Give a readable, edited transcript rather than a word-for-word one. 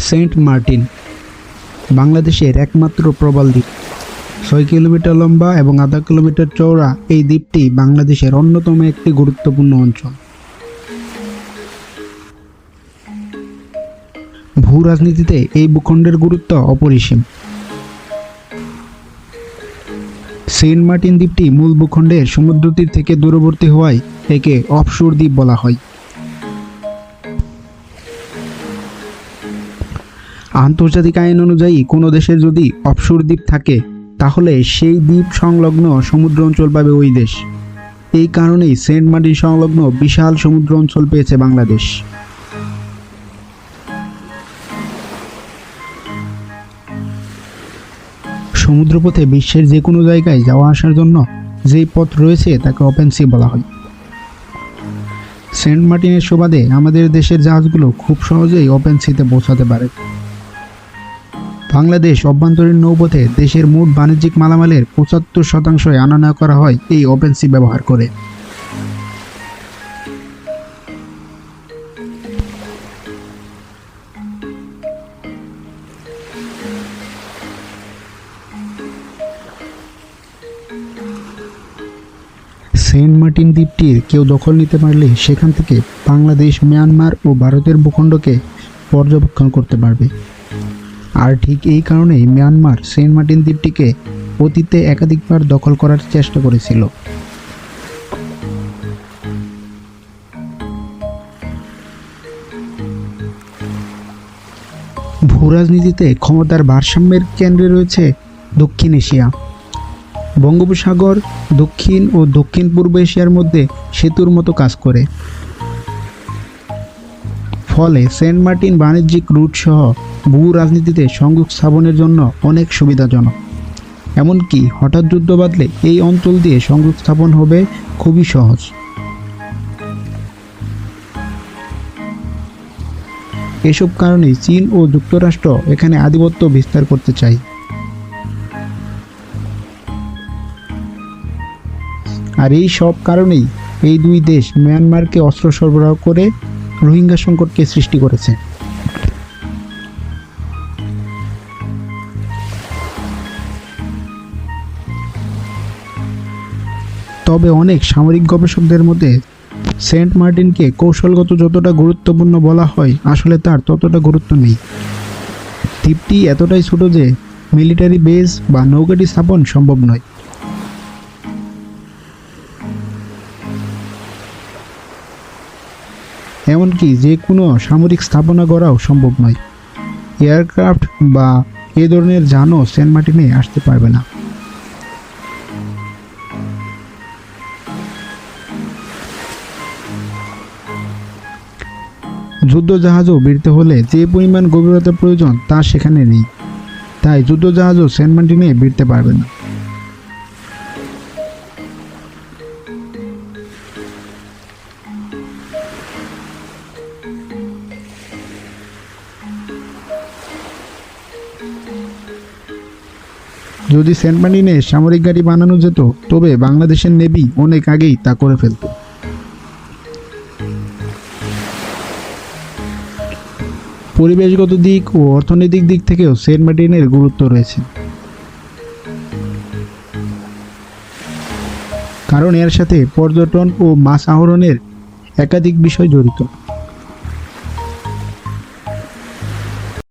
Saint Martin বাংলাদেশের একমাত্র প্রবাল দ্বীপ। 6 কিলোমিটার লম্বা এবং আধা কিলোমিটার চওড়া এই দ্বীপটি বাংলাদেশের অন্যতম একটি গুরুত্বপূর্ণ অঞ্চল। ভূ রাজনীতিতে এই ভূখণ্ডের গুরুত্ব অপরিসীম। সেন্ট মার্টিন দ্বীপটি মূল ভূখণ্ডের সমুদ্রতীর থেকে দূরবর্তী হওয়ায় একে অফশোর দ্বীপ বলা হয়। আন্তর্জাতিক আইন অনুযায়ী কোনো দেশের যদি অফশোর দ্বীপ থাকে তাহলে সেই দ্বীপ সংলগ্ন সমুদ্র অঞ্চল পাবে ওই দেশ। এই কারণেই সেন্ট মার্টিন সংলগ্ন বিশাল সমুদ্র অঞ্চল পেয়েছে বাংলাদেশ। সমুদ্রপথে বিশ্বের যে কোনো জায়গায় যাওয়া আসার জন্য যেই পথ রয়েছে তাকে ওপেন সি বলা হয়। সেন্ট মার্টিনের সুবাদে আমাদের দেশের জাহাজগুলো খুব সহজেই ওপেন সিতে পৌঁছাতে পারে। বাংলাদেশ অভ্যন্তরীণ নৌপথে দেশের মোট বাণিজ্যিক মালামালের 75% আনা নেওয়া করা হয় এই ওপেন সি ব্যবহার করে। সেন্ট মার্টিন দ্বীপটির কেউ দখল নিতে পারলে সেখান থেকে বাংলাদেশ, মিয়ানমার ও ভারতের ভূখণ্ডকে পর্যবেক্ষণ করতে পারবে। আর ঠিক এই কারণেই মিয়ানমার সেন্ট মার্টিন দ্বীপটিকে অতীতে একাধিকবার দখল করার চেষ্টা করেছিল। ভূরাজনীতিতে ক্ষমতার ভারসাম্যের কেন্দ্রে রয়েছে দক্ষিণ এশিয়া। বঙ্গোপসাগর দক্ষিণ ও দক্ষিণ পূর্ব এশিয়ার মধ্যে সেতুর মতো কাজ করে। ফলে সেন্ট মার্টিন বাণিজ্যিক রুট সহ ভূ রাজনীতিতে সংযোগ স্থাপনের জন্য অনেক সুবিধাজনক। এমনকি হঠাৎ যুদ্ধ বাঁধলে এই অঞ্চল দিয়ে সংযোগ স্থাপন হবে খুবই সহজ। এসব কারণে চীন ও যুক্তরাষ্ট্র এখানে আধিপত্য বিস্তার করতে চায়। আর এই সব কারণেই এই দুই দেশ মিয়ানমারকে অস্ত্র সরবরাহ করে রোহিঙ্গা সংকটকে সৃষ্টি করেছে। তবে অনেক সামরিক গবেষকদের মতে সেন্ট মার্টিনকে কৌশলগত যতটা গুরুত্বপূর্ণ বলা হয় আসলে তার ততটা গুরুত্ব নেই। দ্বীপটি এতটাই ছোট যে মিলিটারি বেস বা নৌঘাঁটি স্থাপন সম্ভব নয়। এমনকি যে কোনো সামরিক স্থাপনা গড়াও সম্ভব নয়। এয়ারক্রাফট বা এ ধরনের যানও সেন্ট মার্টিনে আসতে পারবে না। যুদ্ধজাহাজও ভিড়তে হলে যে পরিমাণ গভীরতা প্রয়োজন তা সেখানে নেই, তাই যুদ্ধজাহাজও সেন্ট মার্টিনে ভিড়তে পারবে না। যদি সেন্ট মার্টিনে সামরিক গাড়ি বানানো যেত তবে বাংলাদেশের নেভি অনেক আগেই তা করে ফেলত। পরিবেশগত দিক ও অর্থনৈতিক দিক থেকেও সেন্ট মার্টিনের গুরুত্ব রয়েছে, কারণ এর সাথে পর্যটন ও মাছ আহরণের একাধিক বিষয় জড়িত।